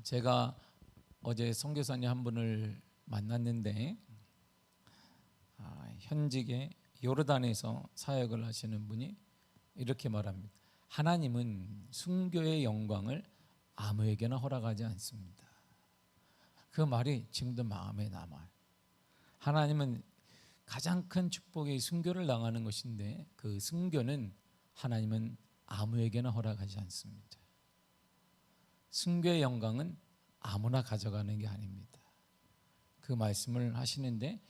제가 어제 선교사님 한 분을 만났는데 현직에 요르단에서 사역을 하시는 분이 이렇게 말합니다. 하나님은 순교의 영광을 아무에게나 허락하지 않습니다. 그 말이 지금도 마음에 남아요. 하나님은 가장 큰 축복이 순교를 당하는 것인데 그 순교는 하나님은 아무에게나 허락하지 않습니다. 순교의 영광은 아무나 가져가는 게 아닙니다. 그 말씀을 하시는데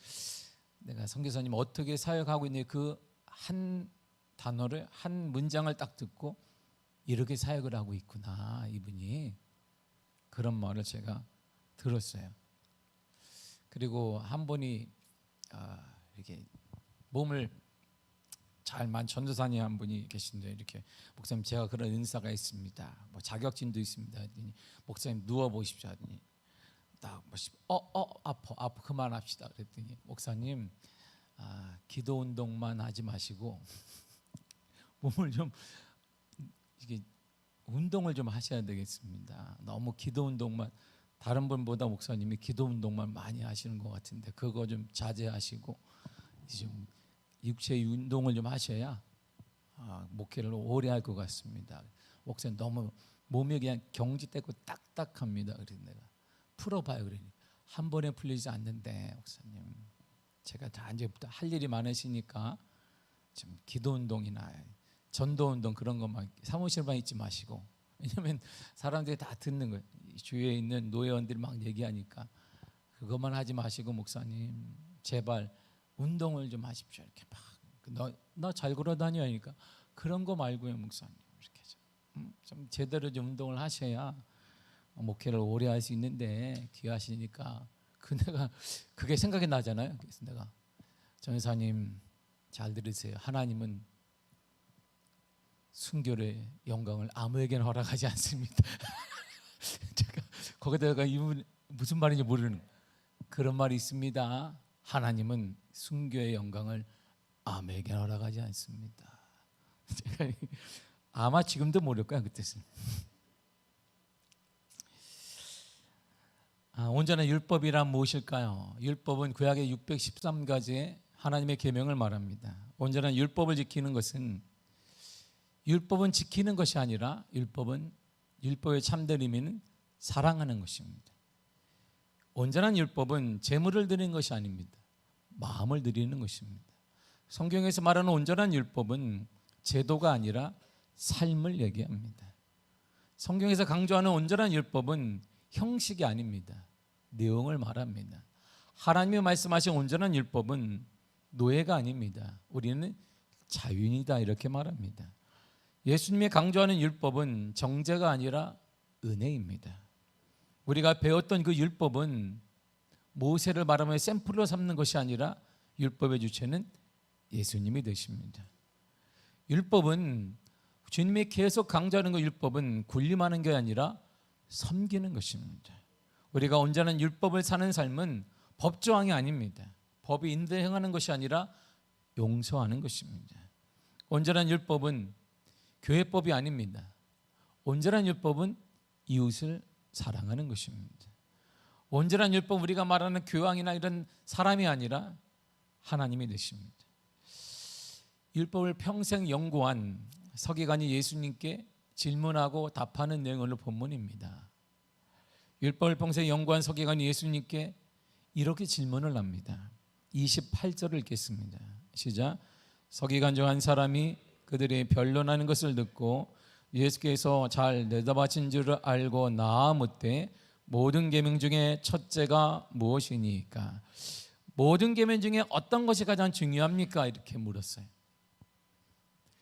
내가 선교사님 어떻게 사역하고 있는지 그 한 단어를 한 문장을 딱 듣고 이렇게 사역을 하고 있구나 이분이 그런 말을 제가 들었어요. 그리고 한 분이 이렇게 몸을 잘 만 전도사님 한 분이 계신데 이렇게 목사님 제가 그런 은사가 있습니다. 뭐 자격증도 있습니다. 하더니 목사님 누워 보십시오. 하더니 딱 아파 그만합시다. 그랬더니 목사님 기도 운동만 하지 마시고 몸을 좀 이게 운동을 좀 하셔야 되겠습니다. 너무 기도 운동만 다른 분보다 목사님이 기도 운동만 많이 하시는 것 같은데 그거 좀 자제하시고 좀 육체 운동을 좀 하셔야 목회를 오래 할 것 같습니다. 목사님 너무 몸이 그냥 경직되고 딱딱합니다. 그래서 내가 풀어봐요. 그러니 한 번에 풀리지 않는데 목사님 제가 다 이제부터 할 일이 많으시니까 좀 기도 운동이나 전도 운동 그런 것만 사무실만 있지 마시고 왜냐하면 사람들이 다 듣는 거예요. 주위에 있는 노회원들이 막 얘기하니까 그것만 하지 마시고 목사님 제발 운동을 좀 하십시오. 이렇게 막 너 잘 걸어다녀 하니까 그런 거 말고요 목사님 이렇게 좀 제대로 좀 운동을 하셔야 목회를 오래 할 수 있는데 귀하시니까 내가 그게 생각이 나잖아요. 그래서 내가 전사님 잘 들으세요. 하나님은 순교의 영광을 아무에게나 허락하지 않습니다. 제가 거기다가 이분 무슨 말인지 모르는 그런 말이 있습니다. 하나님은 순교의 영광을 아무에게나 허락하지 않습니다. 제가 아마 지금도 모를 거야 그 뜻은. 온전한 율법이란 무엇일까요? 율법은 구약의 613가지의 하나님의 계명을 말합니다. 온전한 율법을 지키는 것은 율법은 지키는 것이 아니라 율법의 참된 의미는 사랑하는 것입니다. 온전한 율법은 제물을 드리는 것이 아닙니다. 마음을 드리는 것입니다. 성경에서 말하는 온전한 율법은 제도가 아니라 삶을 얘기합니다. 성경에서 강조하는 온전한 율법은 형식이 아닙니다. 내용을 말합니다. 하나님이 말씀하신 온전한 율법은 노예가 아닙니다. 우리는 자유인이다 이렇게 말합니다. 예수님이 강조하는 율법은 정죄가 아니라 은혜입니다. 우리가 배웠던 그 율법은 모세를 말하며 샘플로 삼는 것이 아니라 율법의 주체는 예수님이 되십니다. 율법은 주님이 계속 강조하는 그 율법은 군림하는 게 아니라 섬기는 것입니다. 우리가 온전한 율법을 사는 삶은 법조항이 아닙니다. 법이 인도에 행하는 것이 아니라 용서하는 것입니다. 온전한 율법은 교회법이 아닙니다. 온전한 율법은 이웃을 사랑하는 것입니다. 온전한 율법 우리가 말하는 교황이나 이런 사람이 아니라 하나님이 되십니다. 율법을 평생 연구한 서기관이 예수님께 질문하고 답하는 내용을 본문입니다. 율법을 평생 연구한 서기관이 예수님께 이렇게 질문을 합니다. 28절을 읽겠습니다. 시작. 서기관 중 한 사람이 그들이 변론하는 것을 듣고 예수께서 잘 내다바친 줄을 알고 나아 묻되 모든 계명 중에 첫째가 무엇이니까? 모든 계명 중에 어떤 것이 가장 중요합니까? 이렇게 물었어요.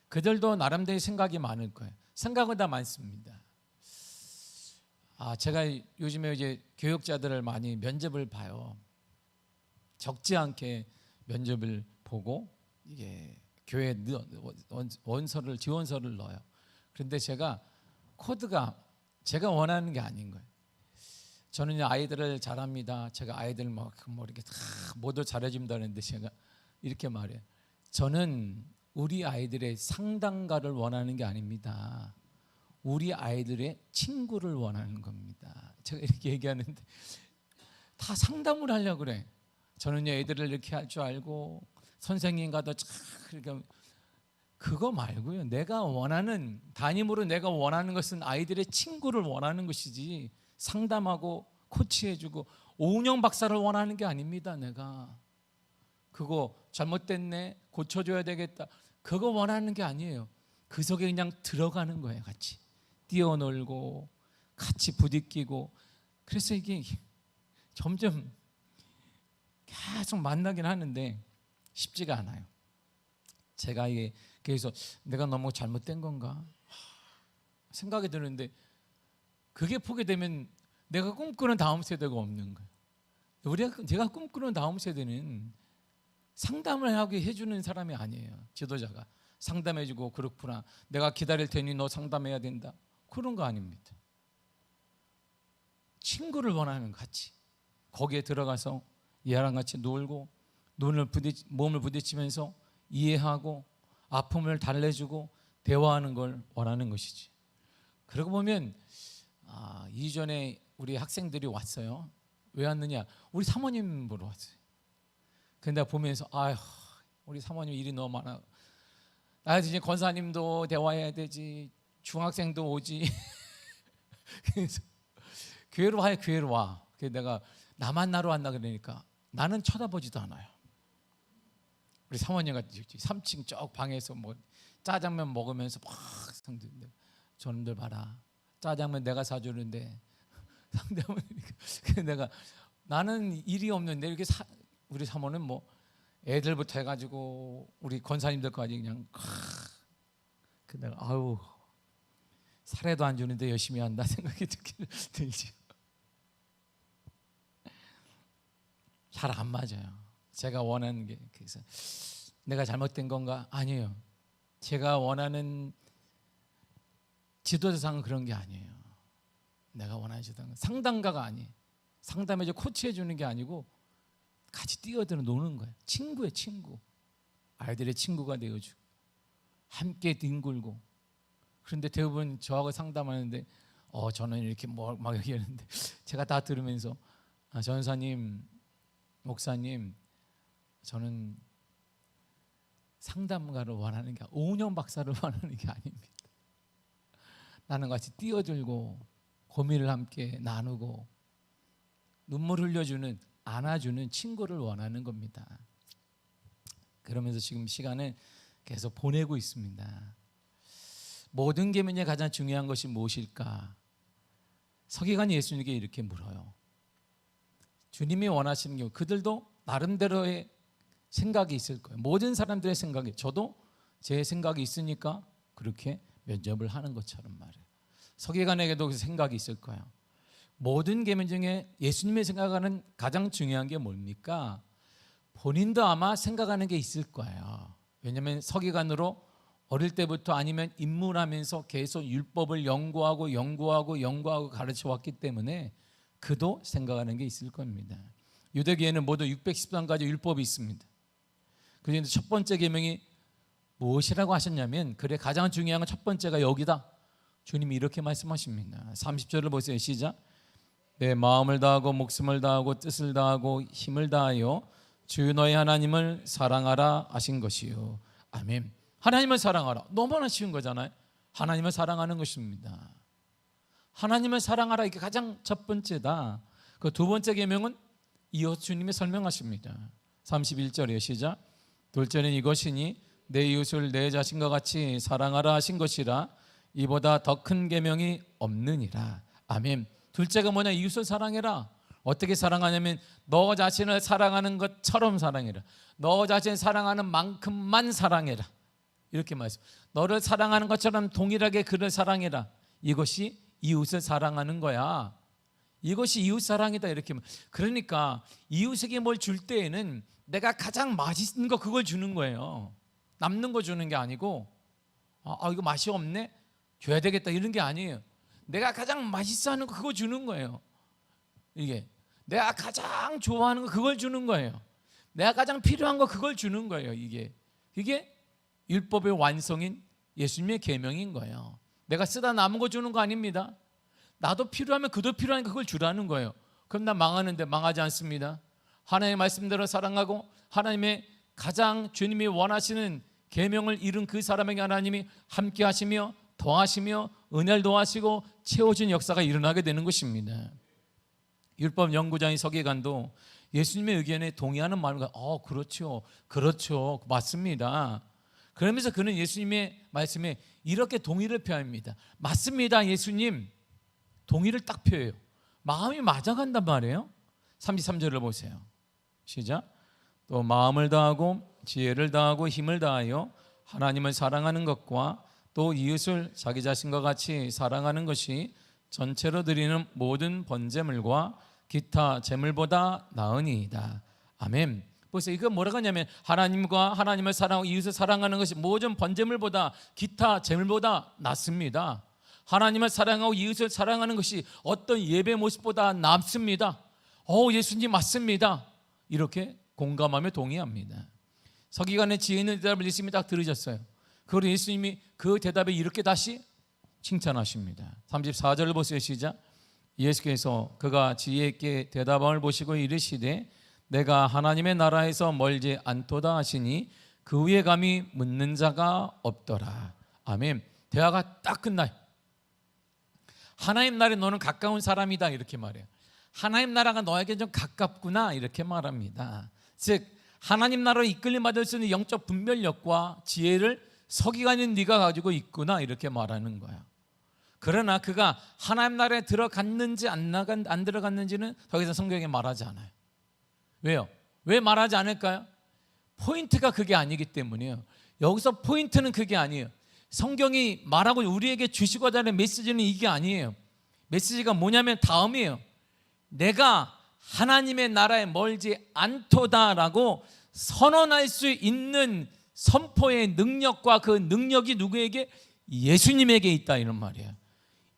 그들도 나름대로 생각이 많을 거예요. 생각은 다 많습니다. 제가 요즘에 이제 교육자들을 많이 면접을 봐요. 적지 않게 면접을 보고 이게 교회 원서를 지원서를 넣어요. 그런데 제가 코드가 제가 원하는 게 아닌 거예요. 저는 아이들을 잘합니다. 제가 아이들 뭐 이렇게 다 모두 잘해준다는데 제가 이렇게 말해요. 저는 우리 아이들의 상담가를 원하는 게 아닙니다. 우리 아이들의 친구를 원하는 겁니다. 제가 이렇게 얘기하는데 다 상담을 하려고 그래. 저는 애들을 이렇게 할 줄 알고 선생님과도 그러니까 그거 말고요. 내가 원하는, 담임으로 내가 원하는 것은 아이들의 친구를 원하는 것이지 상담하고 코치해주고 오은영 박사를 원하는 게 아닙니다. 내가 그거 잘못됐네, 고쳐줘야 되겠다, 그거 원하는 게 아니에요. 그 속에 그냥 들어가는 거예요. 같이 뛰어놀고 같이 부딪히고. 그래서 이게 점점 계속 만나긴 하는데 쉽지가 않아요. 제가 이게 그래서 내가 너무 잘못된 건가 생각이 드는데, 그게 포기되면 내가 꿈꾸는 다음 세대가 없는 거예요. 제가 꿈꾸는 다음 세대는 상담을 하게 해주는 사람이 아니에요. 지도자가 상담해주고 그렇구나, 내가 기다릴 테니 너 상담해야 된다, 그런 거 아닙니다. 친구를 원하는, 같이 거기에 들어가서 얘랑 같이 놀고 몸을 부딪히면서 이해하고 아픔을 달래주고 대화하는 걸 원하는 것이지. 그러고 보면 이전에 우리 학생들이 왔어요. 왜 왔느냐? 우리 사모님 보러 왔어요. 근데 내가 보면서 아휴, 우리 사모님 일이 너무 많아. 나 이제 권사님도 대화해야 되지, 중학생도 오지. 그래서 교회로 와요, 교회로 와. 그래서 내가 나 만나러 왔나 그러니까 나는 쳐다보지도 않아요. 우리 사모님 같이 3층 쪽 방에서 뭐 짜장면 먹으면서 막 상대인데, 저놈들 봐라, 짜장면 내가 사주는데 상대하니까 내가 나는 일이 없는데 이렇게 우리 사모는 뭐 애들부터 해가지고 우리 권사님들까지 그냥 그 내가 아우 살에도 안 주는데 열심히 한다 생각이 들지. 잘 안 맞아요. 제가 원하는 게. 그래서 내가 잘못된 건가? 아니에요. 제가 원하는 지도자상은 그런 게 아니에요. 내가 원하는 지도자는 상담가가 아니에요. 상담해줘 코치해 주는 게 아니고 같이 뛰어들어 노는 거예요. 친구예요, 친구. 아이들의 친구가 되어주고 함께 뒹굴고. 그런데 대부분 저하고 상담하는데 저는 이렇게 막 얘기하는데 제가 다 들으면서 전사님, 목사님, 저는 상담가를 원하는 게, 오은영 박사를 원하는 게 아닙니다. 나는 같이 뛰어들고 고민을 함께 나누고 눈물 흘려주는, 안아주는 친구를 원하는 겁니다. 그러면서 지금 시간을 계속 보내고 있습니다. 모든 계명에 가장 중요한 것이 무엇일까? 서기관이 예수님께 이렇게 물어요. 주님이 원하시는 게, 그들도 나름대로의 생각이 있을 거예요. 모든 사람들의 생각이, 저도 제 생각이 있으니까 그렇게 면접을 하는 것처럼 말이에요. 서기관에게도 그 생각이 있을 거예요. 모든 계명 중에 예수님이 생각하는 가장 중요한 게 뭡니까? 본인도 아마 생각하는 게 있을 거예요. 왜냐하면 서기관으로 어릴 때부터 아니면 입문하면서 계속 율법을 연구하고 가르쳐 왔기 때문에 그도 생각하는 게 있을 겁니다. 유대계에는 모두 613가지 율법이 있습니다. 그런데 첫 번째 계명이 무엇이라고 하셨냐면, 그래 가장 중요한 건 첫 번째가 여기다. 주님이 이렇게 말씀하십니다. 30절을 보세요. 시작. 내 마음을 다하고 목숨을 다하고 뜻을 다하고 힘을 다하여 주 너희 하나님을 사랑하라 하신 것이요. 아멘. 하나님을 사랑하라. 너무나 쉬운 거잖아요. 하나님을 사랑하는 것입니다. 하나님을 사랑하라, 이게 가장 첫 번째다. 그 두 번째 계명은 이어 주님이 설명하십니다. 31절에 시작. 둘째는 이것이니 내 이웃을 내 자신과 같이 사랑하라 하신 것이라. 이보다 더 큰 계명이 없느니라. 아멘. 둘째가 뭐냐? 이웃을 사랑해라. 어떻게 사랑하냐면 너 자신을 사랑하는 것처럼 사랑해라. 너 자신을 사랑하는 만큼만 사랑해라. 이렇게 말씀. 너를 사랑하는 것처럼 동일하게 그를 사랑해라. 이것이 이웃을 사랑하는 거야. 이것이 이웃 사랑이다. 이렇게. 그러니까 이웃에게 뭘 줄 때에는 내가 가장 맛있는 거 그걸 주는 거예요. 남는 거 주는 게 아니고 이거 맛이 없네? 줘야 되겠다 이런 게 아니에요. 내가 가장 맛있어 하는 거 그거 주는 거예요. 이게 내가 가장 좋아하는 거 그걸 주는 거예요. 내가 가장 필요한 거 그걸 주는 거예요. 이게 율법의 완성인 예수님의 계명인 거예요. 내가 쓰다 남은 거 주는 거 아닙니다. 나도 필요하면 그도 필요하니까 그걸 주라는 거예요. 그럼 나 망하는데 망하지 않습니다. 하나님의 말씀대로 사랑하고 하나님의 가장 주님이 원하시는 계명을 이룬 그 사람에게 하나님이 함께 하시며 더하시며 은혜를 더하시고 채워준 역사가 일어나게 되는 것입니다. 율법 연구자인 서기관도 예수님의 의견에 동의하는 말과 그렇죠 맞습니다. 그러면서 그는 예수님의 말씀에 이렇게 동의를 표합니다. 맞습니다 예수님. 동의를 딱 표해요. 마음이 맞아간단 말이에요. 33절을 보세요. 시작. 또 마음을 다하고 지혜를 다하고 힘을 다하여 하나님을 사랑하는 것과 또 이웃을 자기 자신과 같이 사랑하는 것이 전체로 드리는 모든 번제물과 기타 제물보다 나으니이다. 아멘. 보세요. 이거 뭐라고 하냐면 하나님과 하나님을 사랑하고 이웃을 사랑하는 것이 모든 번제물보다 기타 제물보다 낫습니다. 하나님을 사랑하고 이웃을 사랑하는 것이 어떤 예배 모습보다 낫습니다. 예수님 맞습니다. 이렇게 공감하며 동의합니다. 서기관의 지혜 있는 대답을 예수님이 딱 들으셨어요. 그리고 예수님이 그 대답에 이렇게 다시 칭찬하십니다. 34절을 보세요. 시작. 예수께서 그가 지혜 있게 대답함을 보시고 이르시되 내가 하나님의 나라에서 멀지 않도다 하시니 그 위에 감히 묻는 자가 없더라. 아멘. 대화가 딱 끝나요. 하나님 나라에 너는 가까운 사람이다 이렇게 말해요. 하나님 나라가 너에게 좀 가깝구나 이렇게 말합니다. 즉 하나님 나라로 이끌림 받을 수 있는 영적 분별력과 지혜를 서기관인 네가 가지고 있구나 이렇게 말하는 거야. 그러나 그가 하나님 나라에 들어갔는지 안 들어갔는지는 더 이상 성경에 말하지 않아요. 왜요? 왜 말하지 않을까요? 포인트가 그게 아니기 때문이에요. 여기서 포인트는 그게 아니에요. 성경이 말하고 우리에게 주시고자 하는 메시지는 이게 아니에요. 메시지가 뭐냐면 다음이에요. 내가 하나님의 나라에 멀지 않도다라고 선언할 수 있는 선포의 능력과 그 능력이 누구에게? 예수님에게 있다 이런 말이에요.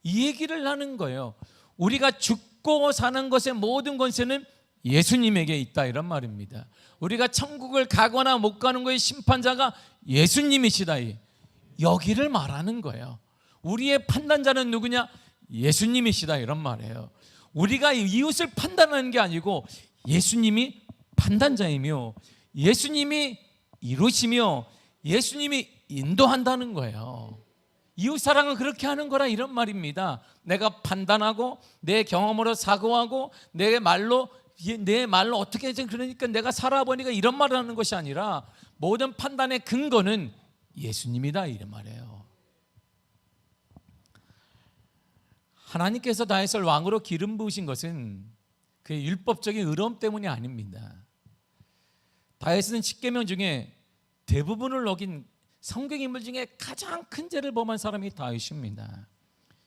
이 얘기를 하는 거예요. 우리가 죽고 사는 것의 모든 권세는 예수님에게 있다 이런 말입니다. 우리가 천국을 가거나 못 가는 것의 심판자가 예수님이시다. 여기를 말하는 거예요. 우리의 판단자는 누구냐? 예수님이시다 이런 말이에요. 우리가 이웃을 판단하는 게 아니고 예수님이 판단자이며 예수님이 이루시며 예수님이 인도한다는 거예요. 이웃 사랑은 그렇게 하는 거라 이런 말입니다. 내가 판단하고 내 경험으로 사고하고 내 말로 어떻게 해서 그러니까 내가 살아보니까 이런 말을 하는 것이 아니라 모든 판단의 근거는 예수님이다 이런 말이에요. 하나님께서 다윗을 왕으로 기름 부으신 것은 그의 율법적인 의로움 때문이 아닙니다. 다윗은 십계명 중에 대부분을 어긴 성경 인물 중에 가장 큰 죄를 범한 사람이 다윗입니다.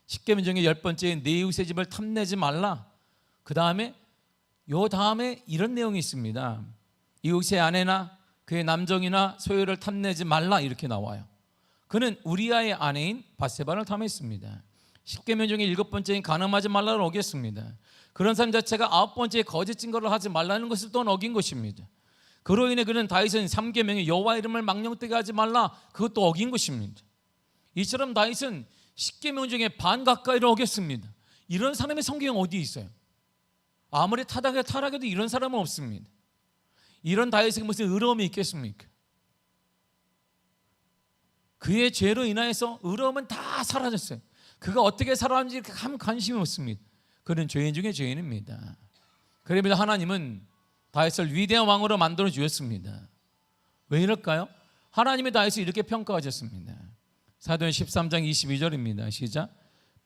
십계명 중에 10번째 내 이웃의 집을 탐내지 말라. 그 다음에 이런 내용이 있습니다. 이웃의 아내나 그의 남종이나 소유를 탐내지 말라 이렇게 나와요. 그는 우리아의 아내인 밧세바를 탐했습니다. 십계명 중에 7번째인 간음하지 말라를 어겼습니다. 그런 사람 자체가 9번째에 거짓 증거를 하지 말라는 것을 또 어긴 것입니다. 그로 인해 그는 다윗은 3계명에 여호와 이름을 망령되게 하지 말라 그것도 어긴 것입니다. 이처럼 다윗은 10계명 중에 반 가까이를 어겼습니다. 이런 사람의 성경에 어디 있어요? 아무리 타락해도 이런 사람은 없습니다. 이런 다윗에게 무슨 의로움이 있겠습니까? 그의 죄로 인하여서 의로움은 다 사라졌어요. 그가 어떻게 살아왔는지 아무 관심이 없습니다. 그는 죄인 중에 죄인입니다. 그러면서 하나님은 다윗을 위대한 왕으로 만들어 주었습니다. 왜 이럴까요? 하나님이 다윗을 이렇게 평가하셨습니다. 사도행 13장 22절입니다. 시작.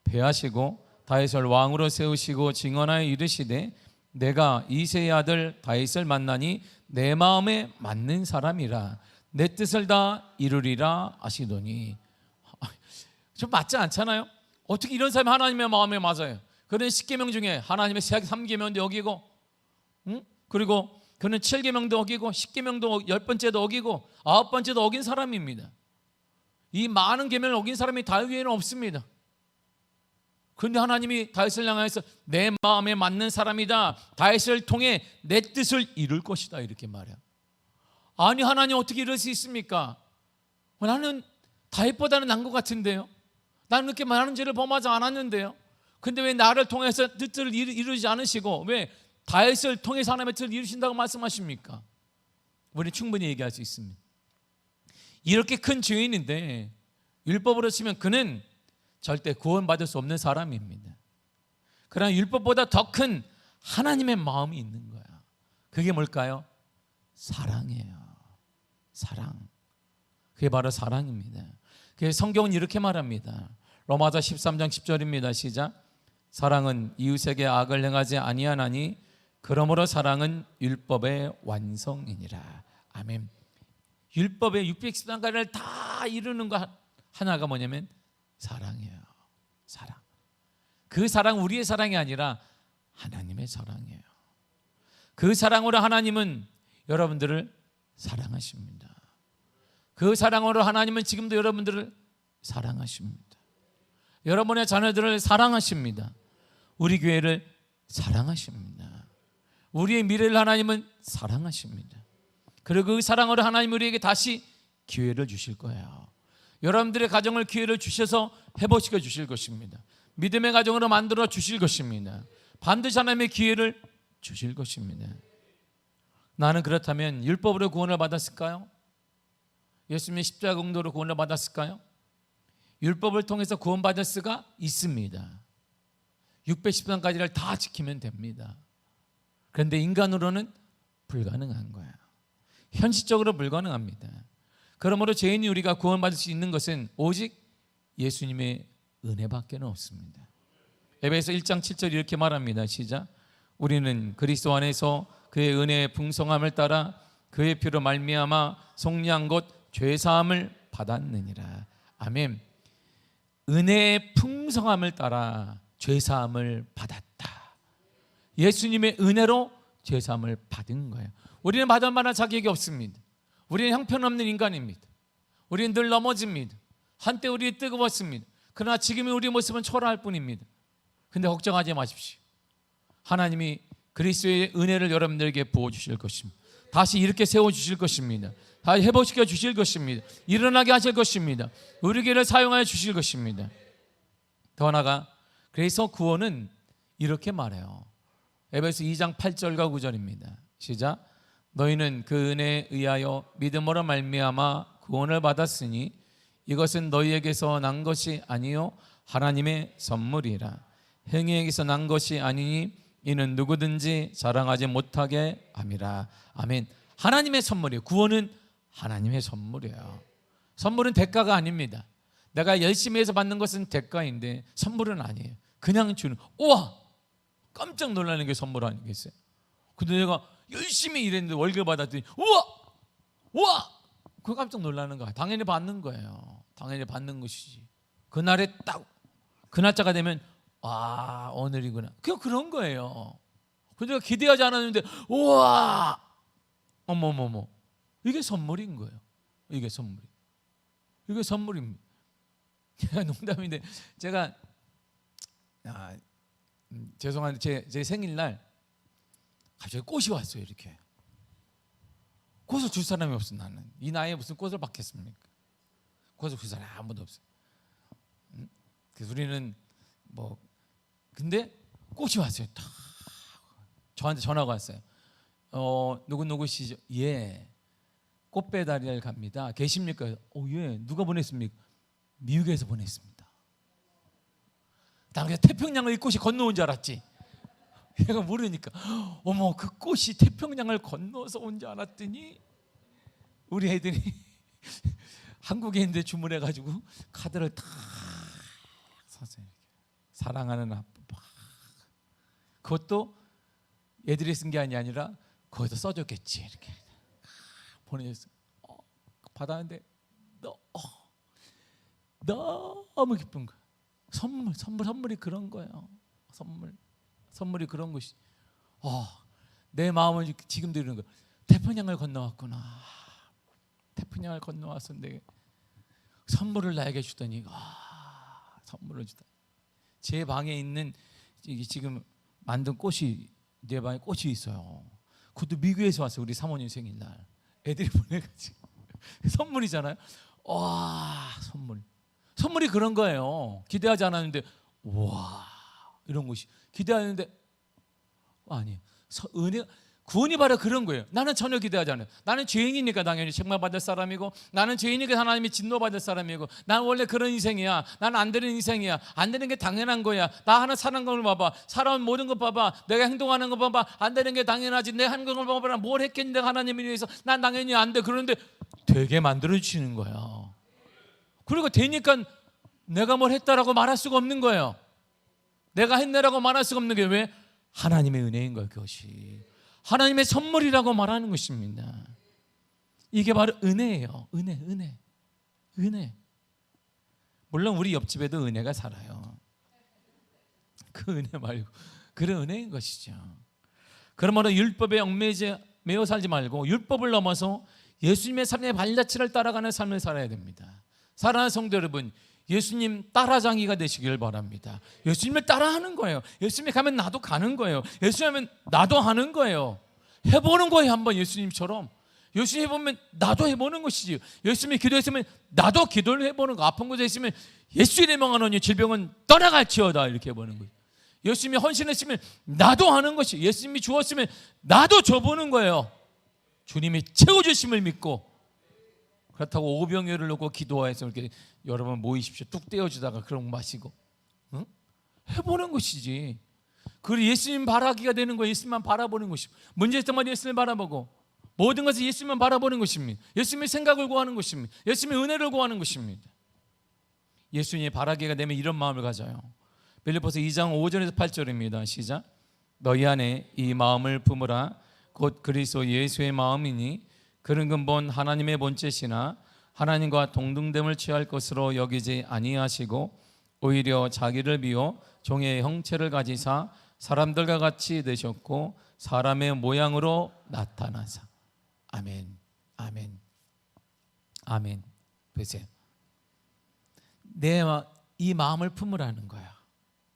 패하시고 다윗을 왕으로 세우시고 증언하여 이르시되 내가 이새의 아들 다윗을 만나니 내 마음에 맞는 사람이라 내 뜻을 다 이루리라 하시더니. 좀 맞지 않잖아요? 어떻게 이런 사람이 하나님의 마음에 맞아요? 그는 10계명 중에 하나님의 3계명도 어기고 그리고 그는 7계명도 어기고 10계명도 10번째도 어기고 9번째도 어긴 사람입니다. 이 많은 계명을 어긴 사람이 다윗 외에는 없습니다. 그런데 하나님이 다윗을 향해서 내 마음에 맞는 사람이다. 다윗을 통해 내 뜻을 이룰 것이다 이렇게 말해요. 아니 하나님 어떻게 이럴 수 있습니까? 나는 다윗보다는 난 것 같은데요. 나는 그렇게 많은 죄를 범하지 않았는데요. 근데 왜 나를 통해서 뜻을 이루지 않으시고 왜 다윗을 통해서 하나님의 뜻을 이루신다고 말씀하십니까? 우리는 충분히 얘기할 수 있습니다. 이렇게 큰 죄인인데 율법으로 치면 그는 절대 구원받을 수 없는 사람입니다. 그러나 율법보다 더 큰 하나님의 마음이 있는 거야. 그게 뭘까요? 사랑이에요. 사랑. 그게 바로 사랑입니다. 그래서 성경은 이렇게 말합니다. 로마서 13장 10절입니다. 시작. 사랑은 이웃에게 악을 행하지 아니하나니 그러므로 사랑은 율법의 완성이니라. 아멘. 율법의 613가지를 다 이루는 거 하나가 뭐냐면 사랑이에요. 사랑. 그 사랑 우리의 사랑이 아니라 하나님의 사랑이에요. 그 사랑으로 하나님은 여러분들을 사랑하십니다. 그 사랑으로 하나님은 지금도 여러분들을 사랑하십니다. 여러분의 자녀들을 사랑하십니다. 우리 교회를 사랑하십니다. 우리의 미래를 하나님은 사랑하십니다. 그리고 그 사랑으로 하나님 우리에게 다시 기회를 주실 거예요. 여러분들의 가정을 기회를 주셔서 회복시켜 주실 것입니다. 믿음의 가정으로 만들어 주실 것입니다. 반드시 하나님의 기회를 주실 것입니다. 나는 그렇다면 율법으로 구원을 받았을까요? 예수님의 십자가 공로로 구원을 받았을까요? 율법을 통해서 구원받을 수가 있습니다. 613가지를 다 지키면 됩니다. 그런데 인간으로는 불가능한 거예요. 현실적으로 불가능합니다. 그러므로 죄인이 우리가 구원받을 수 있는 것은 오직 예수님의 은혜밖에 없습니다. 에베소 1장 7절 이렇게 말합니다. 시작. 우리는 그리스도 안에서 그의 은혜의 풍성함을 따라 그의 피로 말미암아 속량 곧 죄사함을 받았느니라. 아멘. 은혜의 풍성함을 따라 죄사함을 받았다. 예수님의 은혜로 죄사함을 받은 거예요. 우리는 받을 만한 자격이 없습니다. 우리는 형편없는 인간입니다. 우리는 늘 넘어집니다. 한때 우리 뜨거웠습니다. 그러나 지금의 우리 모습은 초라할 뿐입니다. 근데 걱정하지 마십시오. 하나님이 그리스도의 은혜를 여러분들에게 부어주실 것입니다. 다시 이렇게 세워주실 것입니다. 다시 회복시켜 주실 것입니다. 일어나게 하실 것입니다. 우리 교회를 사용하여 주실 것입니다. 더 나아가 그래서 구원은 이렇게 말해요. 에베소 2장 8절과 9절입니다. 시작. 너희는 그 은혜에 의하여 믿음으로 말미암아 구원을 받았으니 이것은 너희에게서 난 것이 아니요 하나님의 선물이라. 행위에게서 난 것이 아니니 이는 누구든지 자랑하지 못하게 함이라. 아멘. 하나님의 선물이에요. 구원은 하나님의 선물이에요. 선물은 대가가 아닙니다. 내가 열심히 해서 받는 것은 대가인데 선물은 아니에요. 그냥 주는. 우와! 깜짝 놀라는 게 선물 아니겠어요? 근데 내가 열심히 일했는데 월급 받았더니 우와! 우와! 그거 깜짝 놀라는 거야. 당연히 받는 거예요. 당연히 받는 것이지. 그날에 딱 그 날짜가 되면 아, 오늘이구나. 그냥 그런 거예요. 근데 내가 기대하지 않았는데 우와! 어머머머. 이게 선물인 거예요. 이게 선물. 이게 선물입니다. 농담인데 제가 죄송한데 제 생일날 갑자기 꽃이 왔어요. 이렇게 꽃을 줄 사람이 없어. 나는 이 나이에 무슨 꽃을 받겠습니까? 꽃을 줄 사람이 아무도 없어요. 그래서 우리는 뭐 근데 꽃이 왔어요. 딱 저한테 전화가 왔어요. 누구시죠? 예, 꽃 배달을 갑니다. 계십니까? 예. 누가 보냈습니까? 미국에서 보냈습니다. 난 그냥 태평양을 이 꽃이 건너온 줄 알았지. 얘가 모르니까 어머 그 꽃이 태평양을 건너서 온 줄 알았더니 우리 애들이 한국에 있는데 주문해가지고 카드를 다 사서 이렇게 사랑하는 아빠 그것도 애들이 쓴 게 아니라 거기서 써줬겠지. 이렇게 보내줬어요. 받았는데 너무 기쁜 거야. 선물이 그런 거예요. 선물이 그런 것이. 내 마음은 지금도 이러는 거야. 태평양을 건너왔구나. 태평양을 건너왔었는데 선물을 나에게 주더니 선물을 주다. 제 방에 있는 지금 만든 꽃이 내 방에 꽃이 있어요. 그것도 미국에서 왔어요. 우리 사모님 생일날 애들이 보내가지고 선물이잖아요. 와 선물. 선물이 그런 거예요. 기대하지 않았는데 와 이런 것이 기대하는데 아니에요. 은혜 구원이 바로 그런 거예요. 나는 전혀 기대하지 않아요. 나는 죄인이니까 당연히 책망받을 사람이고, 나는 죄인이니까 하나님이 진노받을 사람이고, 나는 원래 그런 인생이야. 나는 안 되는 인생이야. 안 되는 게 당연한 거야. 나 하나 사는 걸 봐봐. 살아온 모든 거 봐봐. 내가 행동하는 거 봐봐. 안 되는 게 당연하지. 내 하는 걸 봐봐. 뭘 했겠는데 하나님을 위해서. 난 당연히 안 돼. 그런데 되게 만들어 주시는 거예요. 그리고 되니까 내가 뭘 했다라고 말할 수가 없는 거예요. 내가 했네라고 말할 수가 없는 게 왜? 하나님의 은혜인 거예요. 그것이 하나님의 선물이라고 말하는 것입니다. 이게 바로 은혜예요. 은혜. 물론 우리 옆집에도 은혜가 살아요. 그 은혜 말고 그런 은혜인 것이죠. 그러므로 율법에 매여 살지 말고 율법을 넘어서 예수님의 삶의 발자취를 따라가는 삶을 살아야 됩니다. 사랑하는 성도 여러분, 예수님 따라장이가 되시길 바랍니다. 예수님을 따라하는 거예요. 예수님이 가면 나도 가는 거예요. 예수님 하면 나도 하는 거예요. 해보는 거예요. 한번 예수님처럼. 예수님 해보면 나도 해보는 것이지. 예수님이 기도했으면 나도 기도를 해보는 거. 아픈 곳에 있으면 예수 이름에 명하노니 질병은 떠나갈지어다 이렇게 해보는 거예요. 예수님이 헌신했으면 나도 하는 것이. 예수님이 주었으면 나도 줘보는 거예요. 주님이 채워주심을 믿고. 그렇다고 오병이어를 놓고 기도해서 이렇게 여러분 모이십시오. 뚝 떼어주다가 그런 거 마시고, 응? 해보는 것이지. 그리고 예수님 바라기가 되는 거예요. 예수님만 바라보는 것입니다. 문제 있을 때마다 예수님을 바라보고 모든 것을 예수님만 바라보는 것입니다. 예수님의 생각을 구하는 것입니다. 예수님의 은혜를 구하는 것입니다. 예수님의 바라기가 되면 이런 마음을 가져요. 빌립보서 2장 5절에서 8절입니다. 시작. 너희 안에 이 마음을 품으라. 곧 그리스도 예수의 마음이니 그런 근본 하나님의 본체시나 하나님과 동등됨을 취할 것으로 여기지 아니하시고 오히려 자기를 비워 종의 형체를 가지사 사람들과 같이 되셨고 사람의 모양으로 나타나사. 아멘. 보세요. 이 마음을 품으라는 거야.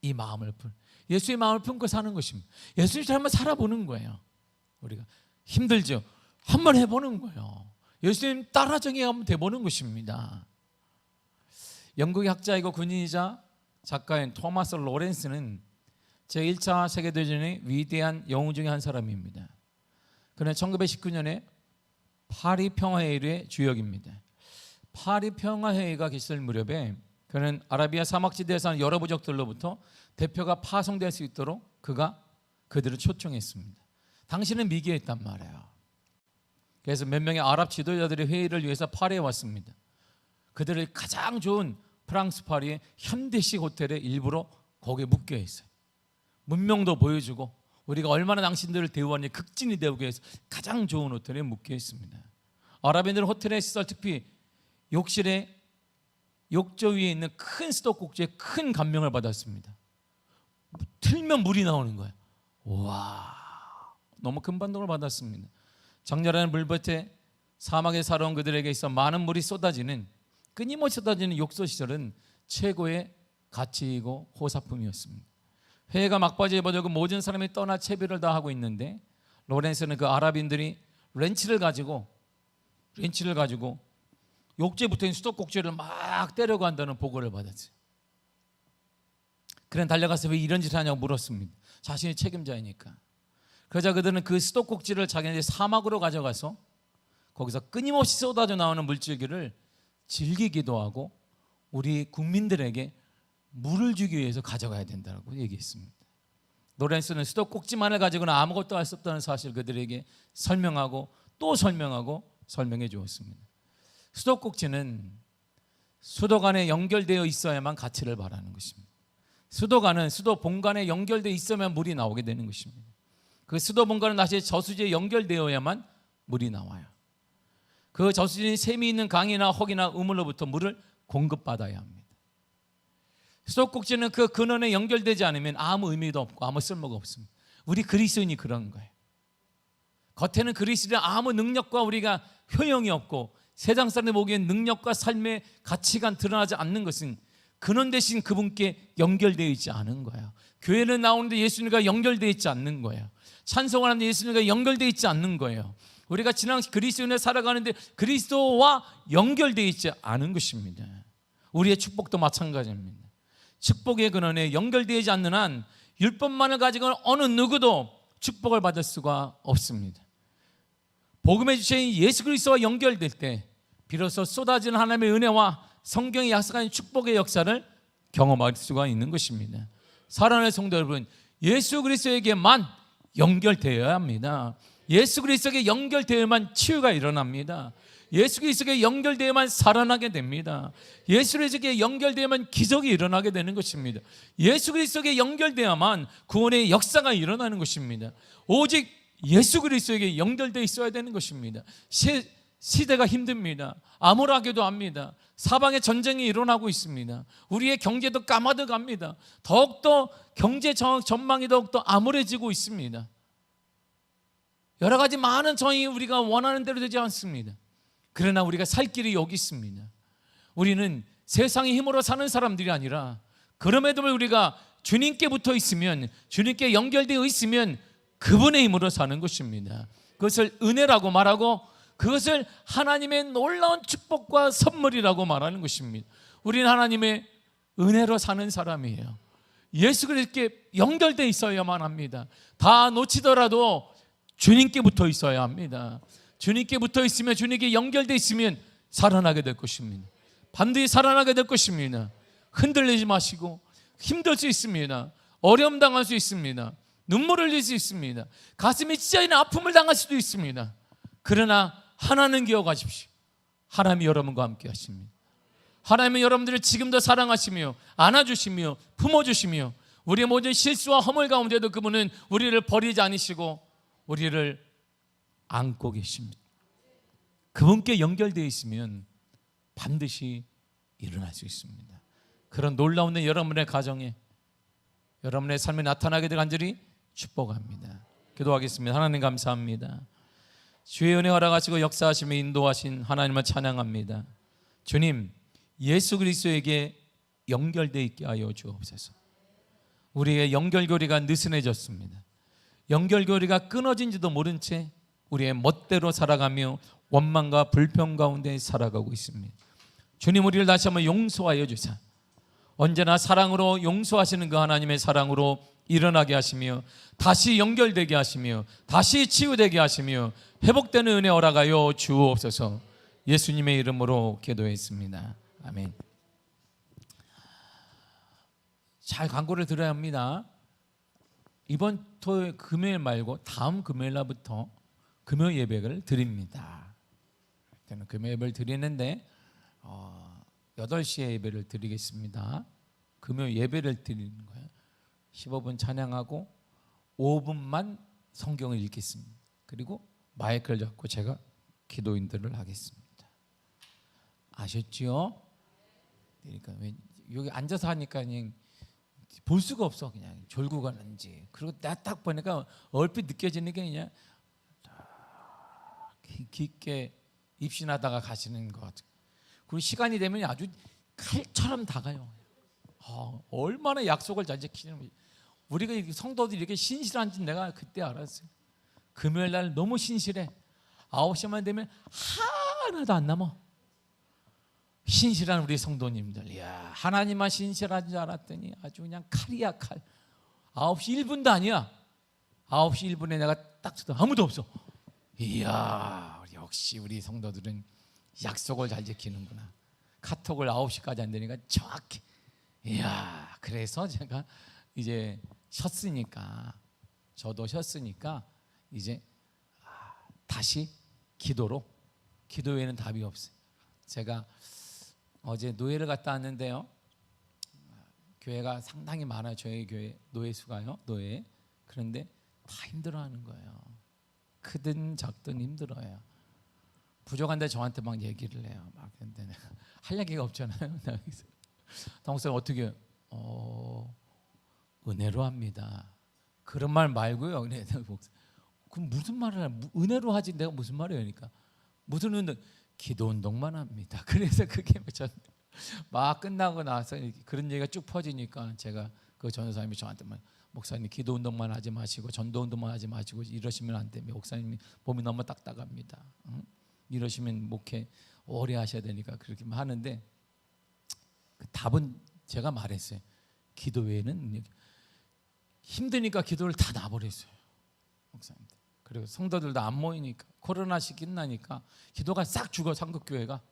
이 마음을 예수의 마음을 품고 사는 것입니다. 예수님처럼 한번 살아보는 거예요. 우리가 힘들죠. 한번 해보는 거예요. 예수님 따라정이 한번 돼보는 것입니다. 영국의 학자이고 군인이자 작가인 토마스 로렌스는 제1차 세계대전의 위대한 영웅 중에 한 사람입니다. 그는 1919년에 파리 평화회의의 주역입니다. 파리 평화회의가 있을 무렵에 그는 아라비아 사막지대에서 사는 여러 부족들로부터 대표가 파송될 수 있도록 그들을 초청했습니다. 당시는 미개했단 말이에요. 그래서 몇 명의 아랍 지도자들이 회의를 위해서 파리에 왔습니다. 그들을 가장 좋은 프랑스 파리의 현대식 호텔에 일부러 거기에 묵게 했어요. 문명도 보여주고 우리가 얼마나 당신들을 대우하니 극진히 대우기 위해서 가장 좋은 호텔에 묵게 했습니다. 아랍인들은 호텔의 시설, 특히 욕실에 욕조 위에 있는 큰 수도꼭지에 큰 감명을 받았습니다. 틀면 물이 나오는 거예요. 와, 너무 큰 감동을 받았습니다. 장렬한 물볕에 사막에 살아온 그들에게 있어 많은 물이 끊임없이 쏟아지는 욕조 시설은 최고의 가치이고 호사품이었습니다. 회의가 막바지에 버들고 모든 사람이 떠나 채비를 다 하고 있는데 로렌스는 그 아랍인들이 렌치를 가지고 욕조에 붙어있는 수도꼭지를 막 때려간다는 보고를 받았어요. 그는 달려가서 왜 이런 짓을 하냐고 물었습니다. 자신이 책임자이니까. 그러자 그들은 그 수도꼭지를 자기네 사막으로 가져가서 거기서 끊임없이 쏟아져 나오는 물줄기를 즐기기도 하고 우리 국민들에게 물을 주기 위해서 가져가야 된다고 얘기했습니다. 로렌스는 수도꼭지만을 가지고는 아무것도 할 수 없다는 사실을 그들에게 설명하고 또 설명해 주었습니다. 수도꼭지는 수도 간에 연결되어 있어야만 가치를 발하는 것입니다. 수도 본관에 연결되어 있어야만 물이 나오게 되는 것입니다. 그 수도 본관은 다시 저수지에 연결되어야만 물이 나와요. 그 저수지는 샘이 있는 강이나 혹이나 우물로부터 물을 공급받아야 합니다. 수도꼭지는 그 근원에 연결되지 않으면 아무 의미도 없고 아무 쓸모가 없습니다. 우리 그리스도인이 그런 거예요. 겉에는 그리스도인의 아무 능력과 우리가 효용이 없고 세상 사람들 보기엔 능력과 삶의 가치가 드러나지 않는 것은 근원 대신 그분께 연결되어 있지 않은 거예요. 교회는 나오는데 예수님과 연결되어 있지 않는 거예요. 찬송을 하는데 예수님과 연결되어 있지 않는 거예요. 우리가 지난 그리스도인을 살아가는데 그리스도와 연결되어 있지 않은 것입니다. 우리의 축복도 마찬가지입니다. 축복의 근원에 연결되지 않는 한 율법만을 가지고는 어느 누구도 축복을 받을 수가 없습니다. 복음의 주체인 예수 그리스도와 연결될 때 비로소 쏟아지는 하나님의 은혜와 성경이 약속한 축복의 역사를 경험할 수가 있는 것입니다. 사랑하는 성도 여러분, 예수 그리스도에게만 연결되어야 합니다. 예수 그리스도에게 연결되어야만 치유가 일어납니다. 예수 그리스도에게 연결되어야만 살아나게 됩니다. 예수 그리스도에게 연결되어야만 기적이 일어나게 되는 것입니다. 예수 그리스도에게 연결되어야만 구원의 역사가 일어나는 것입니다. 오직 예수 그리스도에게 연결되어 있어야 되는 것입니다. 시대가 힘듭니다. 암울하기도 합니다. 사방에 전쟁이 일어나고 있습니다. 우리의 경제도 까마득합니다. 더욱더 경제 전망이 더욱더 암울해지고 있습니다. 여러 가지 많은 정이 우리가 원하는 대로 되지 않습니다. 그러나 우리가 살 길이 여기 있습니다. 우리는 세상의 힘으로 사는 사람들이 아니라 그럼에도 우리가 주님께 붙어 있으면, 주님께 연결되어 있으면 그분의 힘으로 사는 것입니다. 그것을 은혜라고 말하고 그것을 하나님의 놀라운 축복과 선물이라고 말하는 것입니다. 우리는 하나님의 은혜로 사는 사람이에요. 예수 그리스도께 연결되어 있어야만 합니다. 다 놓치더라도 주님께 붙어 있어야 합니다. 주님께 붙어 있으면, 주님께 연결되어 있으면 살아나게 될 것입니다. 반드시 살아나게 될 것입니다. 흔들리지 마시고, 힘들 수 있습니다. 어려움 당할 수 있습니다. 눈물을 흘릴 수 있습니다. 가슴이 찢어지는 아픔을 당할 수도 있습니다. 그러나 하나는 기억하십시오. 하나님이 여러분과 함께 하십니다. 하나님은 여러분들을 지금도 사랑하시며 안아주시며 품어주시며 우리의 모든 실수와 허물 가운데도 그분은 우리를 버리지 않으시고 우리를 안고 계십니다. 그분께 연결되어 있으면 반드시 일어날 수 있습니다. 그런 놀라운 일 여러분의 가정에, 여러분의 삶에 나타나게 될 간절히 축복합니다. 기도하겠습니다. 하나님 감사합니다. 주의 은혜 허락하시고 역사하시며 인도하신 하나님을 찬양합니다. 주님, 예수 그리스도에게 연결되어 있게 하여 주옵소서. 우리의 연결고리가 느슨해졌습니다. 연결고리가 끊어진지도 모른 채 우리의 멋대로 살아가며 원망과 불평 가운데 살아가고 있습니다. 주님, 우리를 다시 한번 용서하여 주사 언제나 사랑으로 용서하시는 그 하나님의 사랑으로 일어나게 하시며 다시 연결되게 하시며 다시 치유되게 하시며 회복되는 은혜 허락하여 주옵소서. 예수님의 이름으로 기도했습니다. 아멘. 잘 광고를 들어야 합니다. 이번 토요일 금요일 말고 다음 금요일 날부터 금요 예배를 드립니다. 저는 금요 예배를 드리는데 8시에 예배를 드리겠습니다. 금요 예배를 드리는 거예요. 15분 찬양하고 5분만 성경을 읽겠습니다. 그리고 마이크를 잡고 제가 기도인들을 하겠습니다. 아셨죠? 그러니까 여기 앉아서 하니까 그냥 볼 수가 없어. 그냥 졸고 가는지. 그리고 나 딱 보니까 얼핏 느껴지는 게 그냥 깊게 입신하다가 가시는 것 같아요. 그리고 시간이 되면 아주 칼처럼 다가요. 얼마나 약속을 잘 지키는, 우리가 성도들이 이렇게 신실한지 내가 그때 알았어요. 금요일 날 너무 신실해. 9시만 되면 하나도 안 남아. 신실한 우리 성도님들, 이야, 하나님만 신실한 줄 알았더니 아주 그냥 칼이야, 칼. 9시 1분도 아니야. 9시 1분에 내가 딱 쳐도 아무도 없어. 이야, 역시 우리 성도들은 약속을 잘 지키는구나. 카톡을 9시까지 안 되니까 정확히. 이야, 그래서 제가 이제 쉬었으니까, 저도 쉬었으니까 이제 다시 기도 외에는 답이 없어요. 제가 어제 노예를 갔다 왔는데요, 교회가 상당히 많아요. 저희 교회 노예 수가요. 노예. 그런데 다 힘들어하는 거예요. 크든 작든 힘들어요. 부족한데 저한테 막 얘기를 해요. 막 근데 할 얘기가 없잖아요. 동생 어떻게 은혜로 합니다. 그런 말 말고요. 그럼 무슨 말을 해? 은혜로 하지 내가 무슨 말을 해요? 그러니까 무슨 운동? 기도 운동만 합니다. 그래서 그게 막 끝나고 나서 그런 얘기가 쭉 퍼지니까 제가 그 전도사님이 저한테 목사님 기도 운동만 하지 마시고 전도 운동만 하지 마시고 이러시면 안 됩니다. 목사님이 몸이 너무 딱딱합니다. 이러시면 목회 오래 하셔야 되니까 그렇게 하는데 그 답은 제가 말했어요. 기도 외에는 능력이. 힘드니까 기도를 다 놔버렸어요, 목사님들. 그리고 성도들도 안 모이니까, 코로나 시기 끝나니까 기도가 싹 죽어. 삼국교회가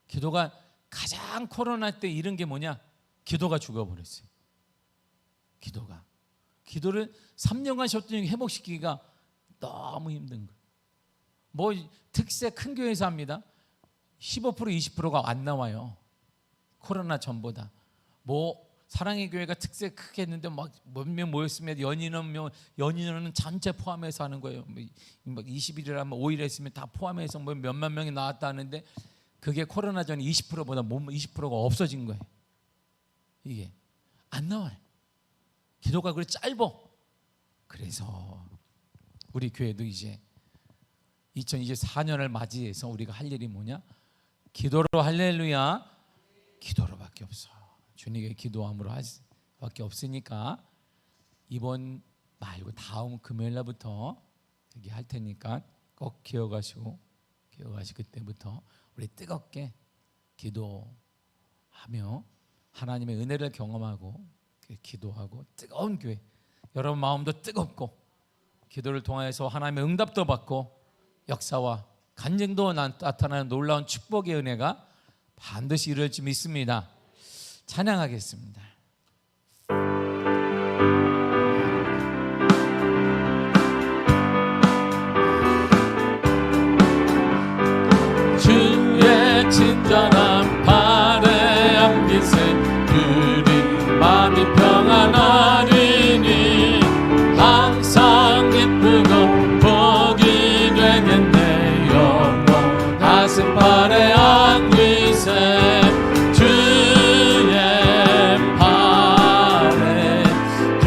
기도가 가장 코로나 때 잃은 게 뭐냐? 기도가 죽어버렸어요. 기도를 3년간 쉬었더니 회복시키기가 너무 힘든 거예요. 뭐 특세 큰 교회에서 합니다. 15% 20%가 안 나와요. 코로나 전보다. 뭐 사랑의 교회가 특세 크게 했는데 막 몇 명 모였으면 연인은 전체 포함해서 하는 거예요. 뭐 20일이라면 5일 했으면 다 포함해서 뭐 몇만 명이 나왔다 하는데 그게 코로나 전에 20%보다 20%가 없어진 거예요. 이게 안 나와요. 기도가 그래 짧어. 그래서 우리 교회도 이제 2024년을 맞이해서 우리가 할 일이 뭐냐? 기도로, 할렐루야, 기도로밖에 없어. 주님께 기도함으로 할 수밖에 없으니까 이번 말고 다음 금요일 날부터 여기 할 테니까 꼭 기억하시고 그때부터 우리 뜨겁게 기도하며 하나님의 은혜를 경험하고 기도하고 뜨거운 교회, 여러분 마음도 뜨겁고 기도를 통해서 하나님의 응답도 받고 역사와 간증도 나타나는 놀라운 축복의 은혜가 반드시 이룰 줄 믿습니다. 찬양하겠습니다. 주의 친절한 발에 안기세 우리 마음이 평안하리니 항상 기쁘고 복이 되겠네. 영원하신 발에 안기세 주의 발에 그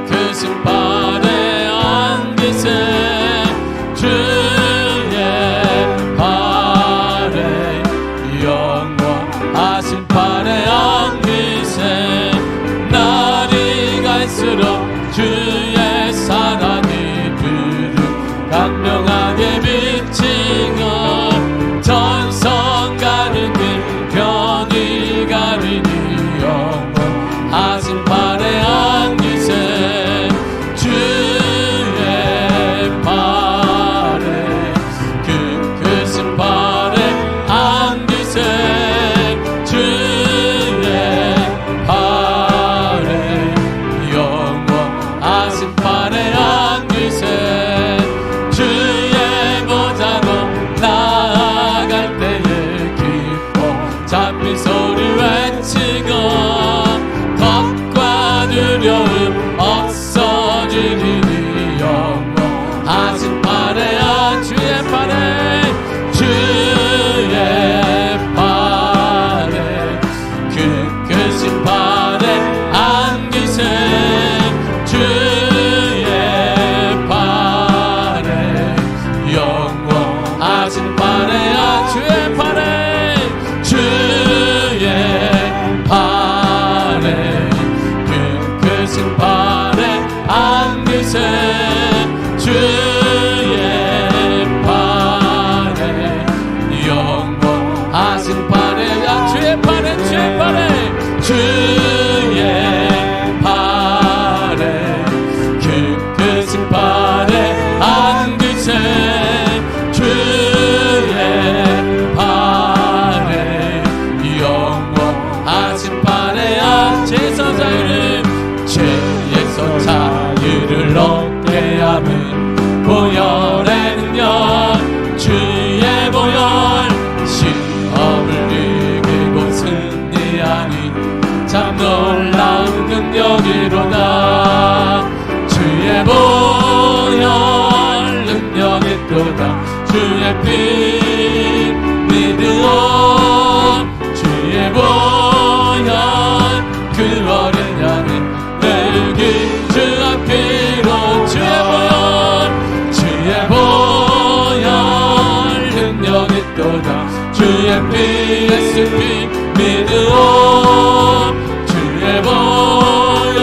크신 발에 안기세 주의 발에 영원하신 발에 안기세 날이 갈수록 주의 사랑이 두루 강명하게 비치고 전성 가르니 변이 가르니 영원하신 발에 안기세 주의 발에 그 크신 발에 안기세 주의 발에 영원하신 발에 안기세 주의 보좌로 나아갈 때에 기뻐 잡힌 소리 외치고 겁과 두려움 없어지리니 영원하신 발에 주의 발에 주의 발에 그 크신 발에 안기세 주의 발에 영원하신 발에 주의 발에 주의 발에 그 크신 발에 안기세 주의 발에 영원하신 발에 주의 발에 주의 발에 주의 발에 그 크신 발에 안기세 주의 발에 영원하신 발에 죄에서 자유를 죄에서 자유를 얻게 함은 보혈의 능력 주의 보혈 시험을 이기고 승리하니 참 놀라운 능력이로다 주의 보혈 능력이 또다 주의 피 믿으오 주의 보혈 그 어린 양은 내기 주 앞이로 주의 보혈 능력이 또다 주의 피 예수 피 믿으오 주의 보혈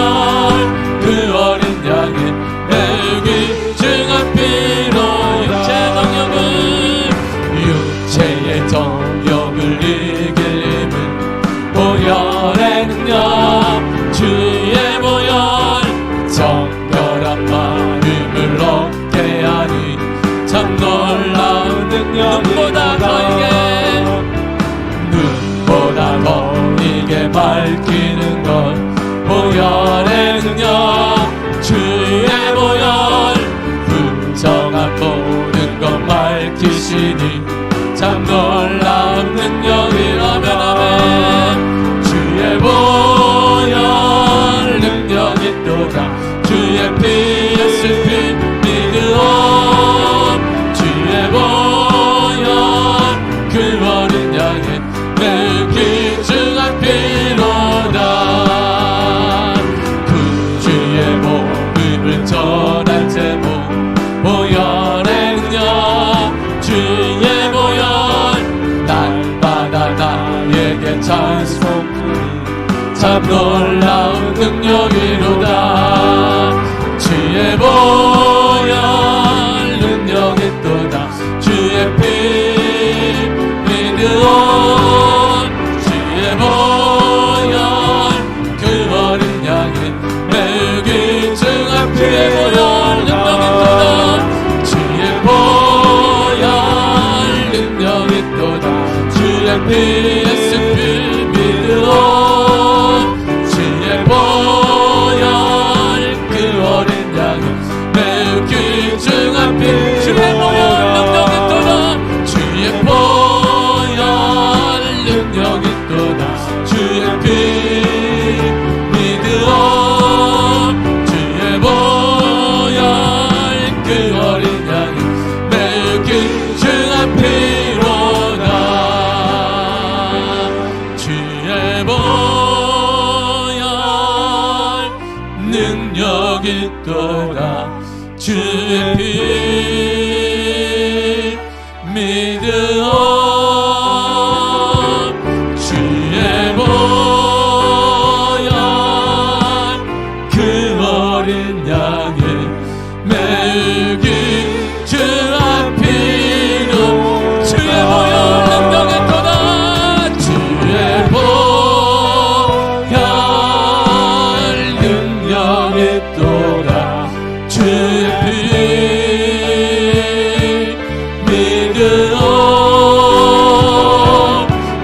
보혈의 능력 주의 보혈 불정한 모든 것 밝히시니 참 놀라운 능력이 아멘 아멘 주의 보혈 능력이 또다 주의 피 예수 피 믿으오 주의 보혈 그 어린 양의 매우 귀중한 피로다 구주의 복음을 전할 제목 보혈의 능력 주의 보혈 날마다 나에게 찬송하니 참 놀라운 능력이로다 주의 보혈 능력이 또다 주의 피 믿으오 주의 보혈 그 어린 양의 매우 귀중한 피의 보혈 능력이 또다 주의 보혈 능력이 또다 주의 피 예수 피 믿으오 주의 보혈 그 어린 양의 매우 귀중한 피 주의 보혈 능력이 또다 주의 보혈 능력이 또다 주의 피 믿으오 주의 보혈 그 어린 양의 매우 귀중한 피로다 주의 보혈 능력이 또다 주의 피 믿으오 주의 보혈 그 어린 양의 매우 귀중한 피로 주의 보혈 능력이 또다 주의 보혈 능력이 또다 주의 피 믿으오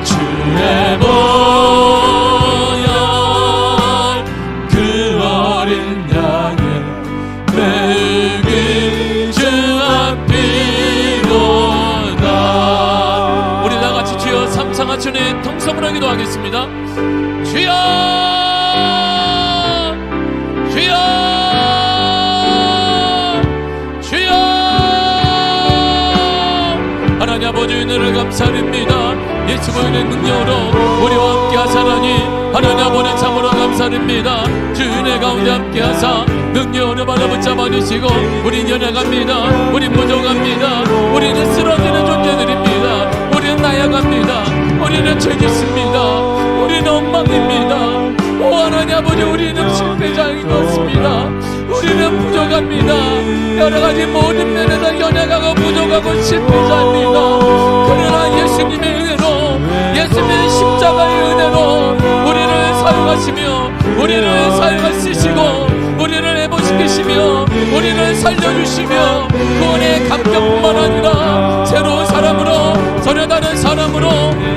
주의 보혈 그 어린 양의 매우 귀중한 피로다 우리 다같이 주여 삼창한 주님 통성으로 기도하겠습니다 주여 주여 주여 하나님 아버지 은혜를 감사드립니다 예수 보혈의 능력으로 우리와 함께 하사라니 하나님 아버지 참으로 감사드립니다 주 은혜 가운데 함께 하사 능력으로 발라붙잡아 주시고 우린 연약합니다 우린 부족합니다 우리는 쓰러지는 존재들입니다 우리는 나약합니다 우리는 죄짓습니다 우리는 엉망입니다 오 하나님 아버지 우리는 실패자인 것입니다 우리는 부족합니다 여러가지 모든 면에서 연약하고 부족하고 실패자입니다 그러나 예수님의 은혜로 예수님의 십자가의 은혜로 우리를 사용하시며 우리를 사용하시고 우리를 회복시키시며 우리를 살려주시며 구원의 감격뿐만 아니라 새로운 사람으로 전혀 다른 사람으로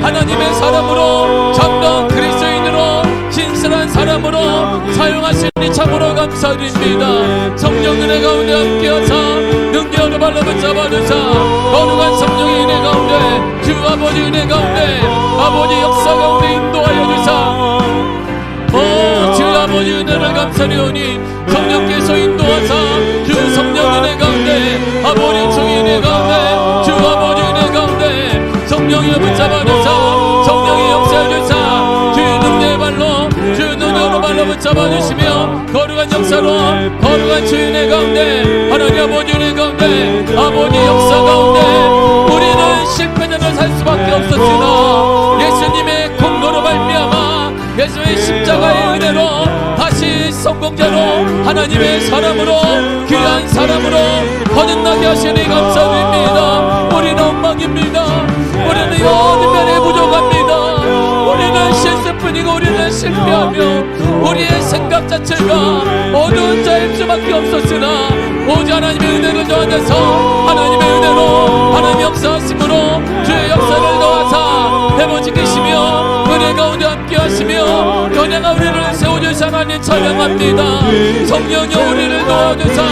하나님의 사람으로 참된 그리스도인으로 진실한 사람으로 사용하시니 참으로 감사드립니다 성령 은혜 가운데 함께하사 능력으로 발라붙잡아 주사 거룩한 성령의 은혜 가운데 주 아버지 은혜 가운데 아버지 역사 가운데 인도하여 주사 주 아버지 은혜를 감사드리오니 성령께서 인도하사 주 성령 은혜 가운데 아버지 총의 은혜 가운데 주 아버지 은혜 가운데 성령이 붙잡아 주사 성령이 역사해 주사 주의 능력의 발로 주 능력으로 발로 붙잡아 주시며 거룩한 역사로 거룩한 주의 은혜 가운데 하나님 아버지 은혜 가운데 아버지 역사 가운데 우리는 실패자로 살 수밖에 없었으나 예수님의 공로로 말미암아 예수의 십자가의 은혜로 다시 성공자로 하나님의 사람으로 귀한 사람으로 거듭나게 하시니 감사드립니다 우리는 엉망입니다 우리는 모든 면에 부족합니다 우리는 실수뿐이고 우리는 실패하며 우리의 생각 자체가 어두운 자일 수밖에 없었으나 오직 하나님의 은혜를 더하셔서 하나님의 은혜로 하나님 역사하심으로 주의 역사를 더하사 회복시키시며 은혜 가운데 함께 하시며 연약한 우리를 세워주시고 주옵소서. 하나님 찬양합니다. 성령이 우리를 도와주사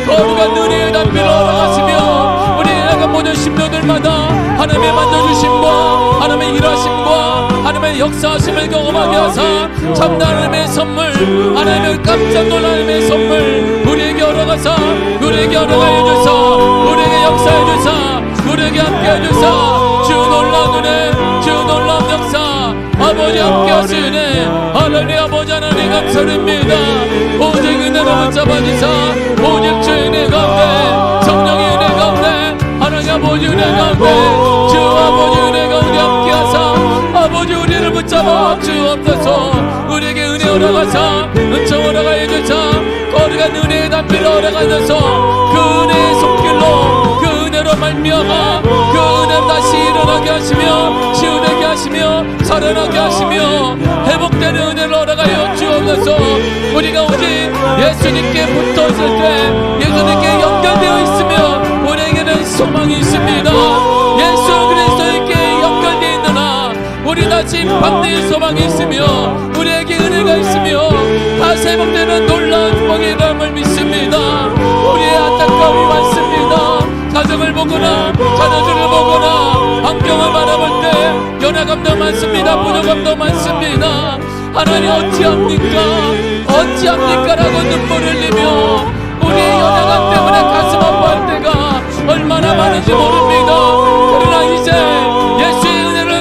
거룩한 은혜의 담비를 허락하시며 우리가 모든 심령들마다 하나님의 만져주심과 하나님의 일하심과 하나님의 역사하심을 경험하게 하사 참나 하나님의 선물, 하나님의 깜짝 놀란 하나님의 선물 우리에게 허락하사 우리에게 허락하여 주사 우리에게 역사해 주사 우리에게 함께 해주사 주 놀라운 은혜 주 놀라운 역사 아버지 함께 하시네. 하나님 아버지 하나님 감사드립니다. 오직 은혜로 붙잡아주사 오직 주의 은혜 가운데 성령의 은혜 가운데 하나님 아버지 은혜 가운데 주 아버지 은혜 가운데 함께 하사 아버지 우리를 붙잡아 주옵소서. 우리에게 은혜 허락하사 은총 허락하여 주사 거룩한 은혜의 담비를 허락하셔서 그 은혜의 손길로 그 은혜로 말미암아 그 은혜로 다시 일어나게 하시며 치유되게 하시며 살아나게 하시며 회복되는 은혜를 허락하여 주옵소서. 우리가 오직 예수님께 붙어있을 때 예수님께 연결되어 있으며 우리에게는 소망이 있습니다. 예수 그리스도께 연결되어 있는 한 우리 다시 받는 소망이 있으며 우리에게 은혜가 있으며 다시 회복되는 놀라운 축복의 이름을 믿습니다. 우리의 안타까움이 많습니다. 가정을 보거나 자녀들을 보거나 환경을 바라볼 때 연약함도 많습니다. 부족함도 많습니다. 하나님 어찌합니까 라고 눈물을 흘리며 우리의 연약함 때문에 가슴 아파할 때가 얼마나 많은지 모릅니다. 그러나 이제 예수의 은혜를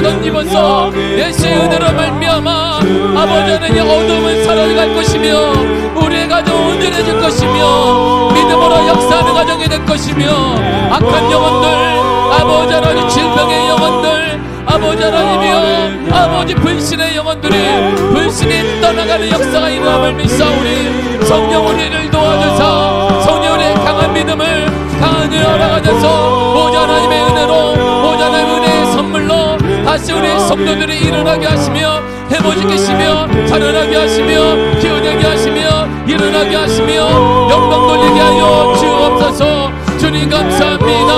던집어서 예수의 은혜로 말미암아 아버지 하나님 어둠은 사라져갈 것이며 우리의 가정은 온전해질 것이며 믿음으로 역사하는 가정이 될 것이며 악한 영혼들 아버지 하나님 질병의 영혼들 아버지 하나님이여 아버지 불신의 영혼들이 불신이 떠나가는 역사가 일어남을 믿사오니 성령 우리를 도와주사 성령 우리의 강한 믿음을 강한 은혜 허락하셔서 보좌 하나님의 은혜로 보좌 하나님의 은혜의 선물로 다시 우리 성도들이 일어나게 하시며 회복시키시며 살아나게 하시며 기운하게 하시며 일어나게 하시며 영광 돌리게 하여 주옵소서. 주님 감사합니다.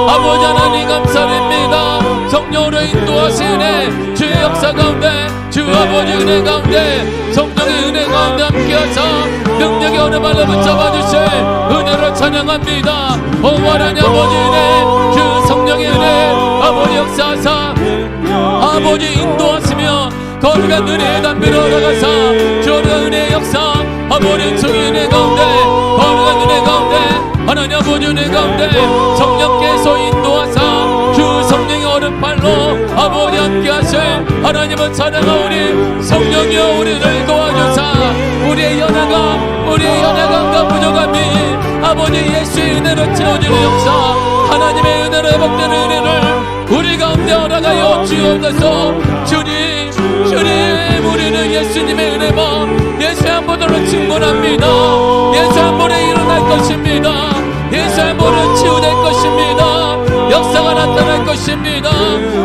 아버지 하나님 감사드립니다. 성령으로 인도하시네 주의 역사 가운데 주 아버지 은혜 가운데 성령의 은혜 가운데 함께하사 능력의 어느 발로 붙잡아주실 은혜로 찬양합니다. 하나님 아버지 은혜 주 성령의 은혜 아버지 역사하사 아버지 인도하시며 거룩한 은혜의 담비를 허락하사 주의 은혜의 역사 아버지 은총의 은혜 가운데 거룩한 은혜 가운데 하나님 아버지 은혜 가운데 성령께서 인도하사 주 성령의 오른팔로 아버지 함께 하실 하나님은 찬양하오니 성령이여 우리를 도와주사 우리의 연약함과 부족함이 아버지 예수의 은혜로 채워지는 역사 하나님의 은혜로 회복되는 은혜를 우리 가운데 허락하여 주옵소서. 주님 우리는 예수님의 은혜와 예수 한 번으로 충분합니다. 예수 한 번에 일어날 것입니다. 예수 한 번은 치유될 것입니다. 역사가 나타날 것입니다.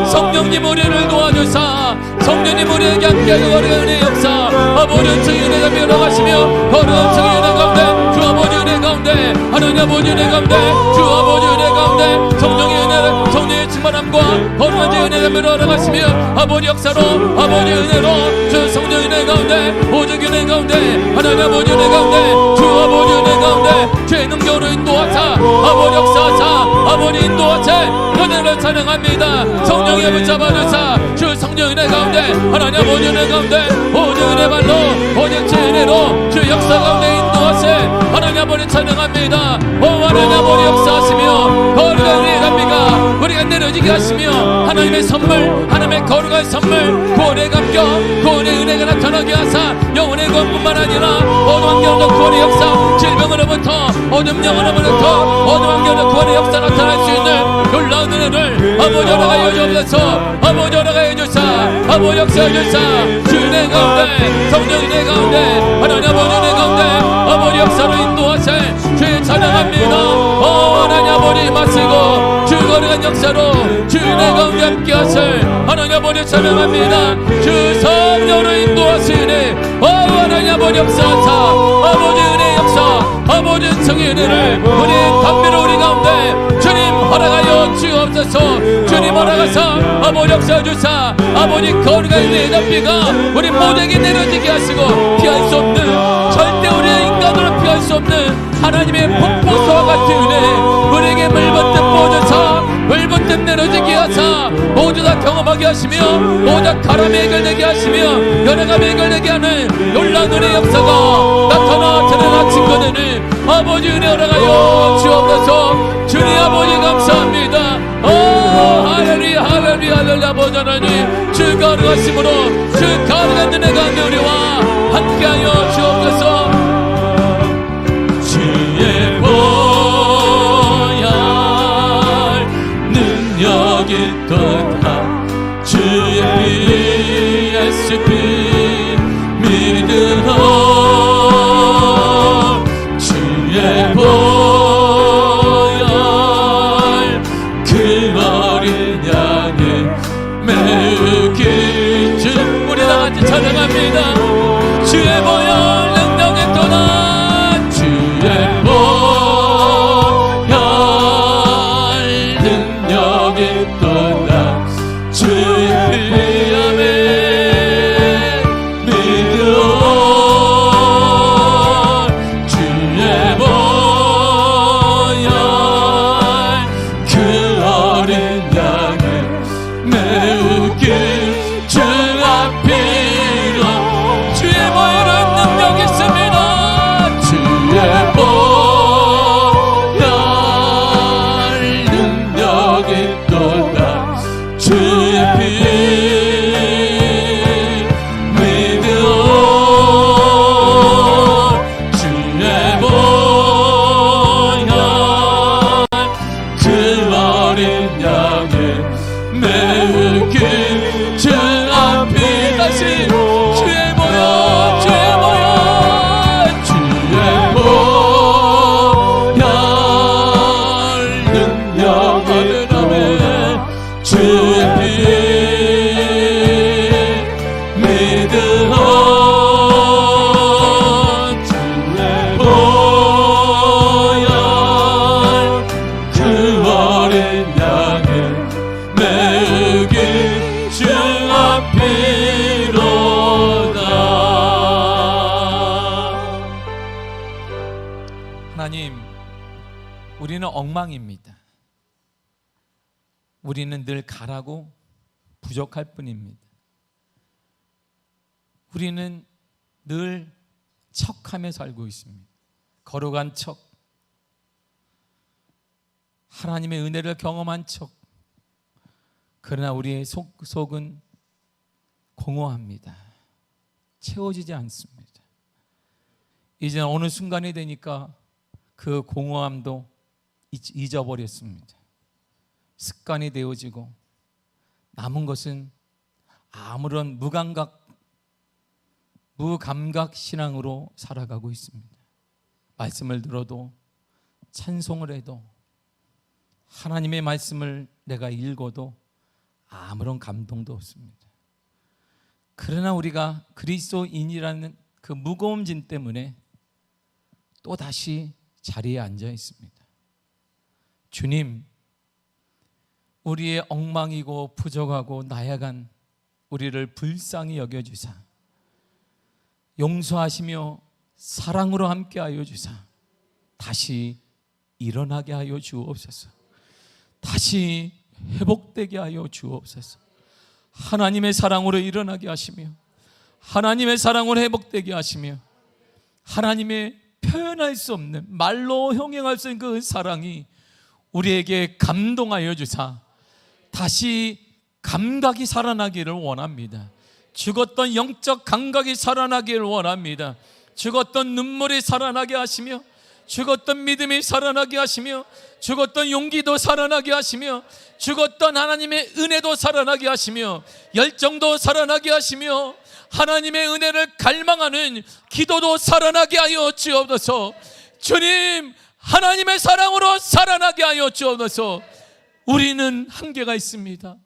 성령님 우리를 도와주사 성령님 우리에게 함께하는 거룩한 은혜의 역사 아버지 은총의 은혜가 밀어가시며 거룩한 은총의 은혜 가운데 주 아버지 은혜 가운데 하나님 아버지 은혜 가운데 주 아버지 은혜 가운데 성령의 은혜를 성령의 충만함과 거룩한 은혜가 밀어가시며 아버지 역사로 아버지 은혜로 주 성령의 은혜 가운데 오직 은혜 가운데 하나님 아버지 은혜 가운데 주 아버지 은혜 가운데 주의 능력으로 인도하사 아버지 역사하사 아버지 인도하사 은혜를 찬양합니다. 성령의 붙잡아주사 주 성령 은혜 가운데 하나님 아버지 은혜 가운데 오직 은혜 발로 오직 주 은혜로 주 역사 가운데 인도하세 하나님 아버지 찬양합니다. 하나님 아버지 역사하시며 거룩한 은혜의 담비가 우리가 내려지게 하시며 하나님의 선물 하나님의 거룩한 선물 구원의 감격 구원의 은혜가 나타나게 하사 영혼의 구원뿐만 아니라 어두운 환경으로 구원의 역사 질병으로부터 어둠 영혼으로부터 어두운 환경으로 구원의 역사 나타날 수 있는 놀라운 은혜를 아버지 허락하여 주옵소서. 아버지 허락하여 주사 아버지 역사해 주사 주 은혜 가운데 성령 은혜 가운데 하나님 아버지 은혜 가운데 아버지 역사로 인도하세 주의 찬양합니다. 하나님 아버지 마시고 주 거룩한 역사로 주 은혜 가운데 함께하세 하나님 아버지 찬양합니다. 주 성령으로 인도하시네 하나님 아버지 역사하사 아버지 은혜 역사 아버지 은총의 은혜를 우리 담비로 우리 가운데 주님 허락하여 주옵소서. 주옵소서. 주님 알아가서 아버지 역사해 주사 아버지 거룩한 은혜의 비가 우리 모두에게 내려지게 하시고 피할 수 없는, 절대 우리의 인간으로 피할 수 없는 하나님의 폭포수와 같은 은혜 우리에게 물붓듯 부어줘서 물붓듯 내려지게 하사 모두 다 경험하게 하시며 모두 다 가람이 해결되게 하시며 연애감이 해결되게 하는 놀라운 은혜의 역사가 나타나 드러나 증거되는 아버지 은혜 허락하여 주옵소서. 주님 아버지 감사합니다. 할렐루야 할렐루야 할렐루야. 아버지 하나님 주 거룩하심으로 주 거룩한 은혜 가운데 우리와 함께하여 주옵소서. 주의 보혈 능력이 또다 주의 피 예수 피 믿으러 주의 보혈 그 어린 양의 매우 긴 주 우리 다같이 찬양합니다. 주의 보혈 능력이 또다 주의 보혈 능력이 또다 주의 피함에 믿어 주의 보혈 그 어린 양의 매우 긴 주 앞이로 주의 보혈은 능력이 있습니다. 주의 보혈 능력이 또다 주의 피 믿어 주의 보혈 그 어린 양의 매우 긴 주 앞이 다시 주의 보혈 주의 보혈 주의 보혈 능력 어른함에 주의 피 믿으러 주의 보혈 그 어린 양의 매우 긴 주 앞이로다. 하나님, 우리는 엉망입니다. 우리는 늘 가라고 부족할 뿐입니다. 우리는 늘 척하며 살고 있습니다. 거룩한 척, 하나님의 은혜를 경험한 척. 그러나 우리의 속은 공허합니다. 채워지지 않습니다. 이제 어느 순간이 되니까 그 공허함도 잊어버렸습니다. 습관이 되어지고 남은 것은 아무런 무감각 신앙으로 살아가고 있습니다. 말씀을 들어도 찬송을 해도 하나님의 말씀을 내가 읽어도 아무런 감동도 없습니다. 그러나 우리가 그리스도인이라는 그 무거운 짐 때문에 또다시 자리에 앉아 있습니다. 주님, 우리의 엉망이고 부족하고 나약한 우리를 불쌍히 여겨주사 용서하시며 사랑으로 함께하여 주사 다시 일어나게 하여 주옵소서. 다시 회복되게 하여 주옵소서. 하나님의 사랑으로 일어나게 하시며 하나님의 사랑으로 회복되게 하시며 하나님의 표현할 수 없는 말로 형용할 수 없는 그 사랑이 우리에게 감동하여 주사 다시 감각이 살아나기를 원합니다. 죽었던 영적 감각이 살아나기를 원합니다. 죽었던 눈물이 살아나게 하시며 죽었던 믿음이 살아나게 하시며 죽었던 용기도 살아나게 하시며 죽었던 하나님의 은혜도 살아나게 하시며 열정도 살아나게 하시며 하나님의 은혜를 갈망하는 기도도 살아나게 하여 주옵소서. 주님, 하나님의 사랑으로 살아나게 하여 주옵소서. 우리는 한계가 있습니다.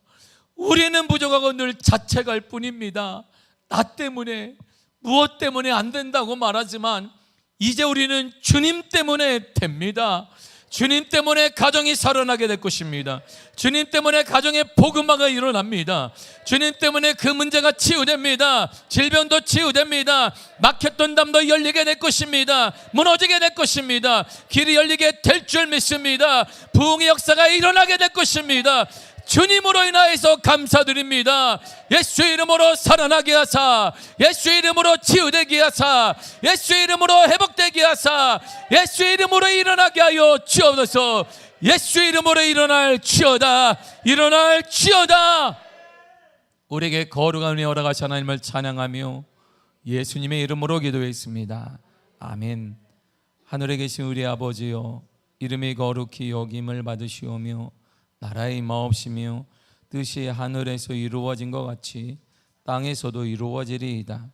우리는 부족하고 늘 자책할 뿐입니다. 나 때문에 무엇 때문에 안 된다고 말하지만 이제 우리는 주님 때문에 됩니다. 주님 때문에 가정이 살아나게 될 것입니다. 주님 때문에 가정에 복음화가 일어납니다. 주님 때문에 그 문제가 치유됩니다. 질병도 치유됩니다. 막혔던 담도 열리게 될 것입니다. 무너지게 될 것입니다. 길이 열리게 될 줄 믿습니다. 부흥의 역사가 일어나게 될 것입니다. 주님으로 인하여서 감사드립니다. 예수의 이름으로 살아나게 하사, 예수의 이름으로 치유되게 하사, 예수의 이름으로 회복되게 하사, 예수의 이름으로 일어나게 하여 주옵소서. 예수의 이름으로 일어날지어다, 일어날지어다. 우리에게 거룩한 은혜 허락하신 하나님을 찬양하며 예수님의 이름으로 기도했습니다. 아멘. 하늘에 계신 우리 아버지여, 이름이 거룩히 여김을 받으시오며 나라의 임하옵시며 뜻이 하늘에서 이루어진 것 같이 땅에서도 이루어지리이다.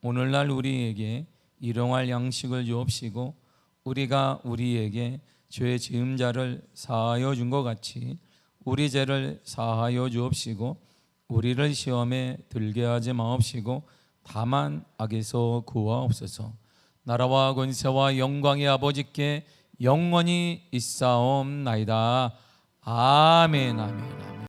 오늘날 우리에게 일용할 양식을 주옵시고 우리가 우리에게 죄 지은 자를 사하여 준 것 같이 우리 죄를 사하여 주옵시고 우리를 시험에 들게 하지 마옵시고 다만 악에서 구하옵소서. 나라와 권세와 영광의 아버지께 영원히 있사옵나이다. 아멘, 아멘, 아멘.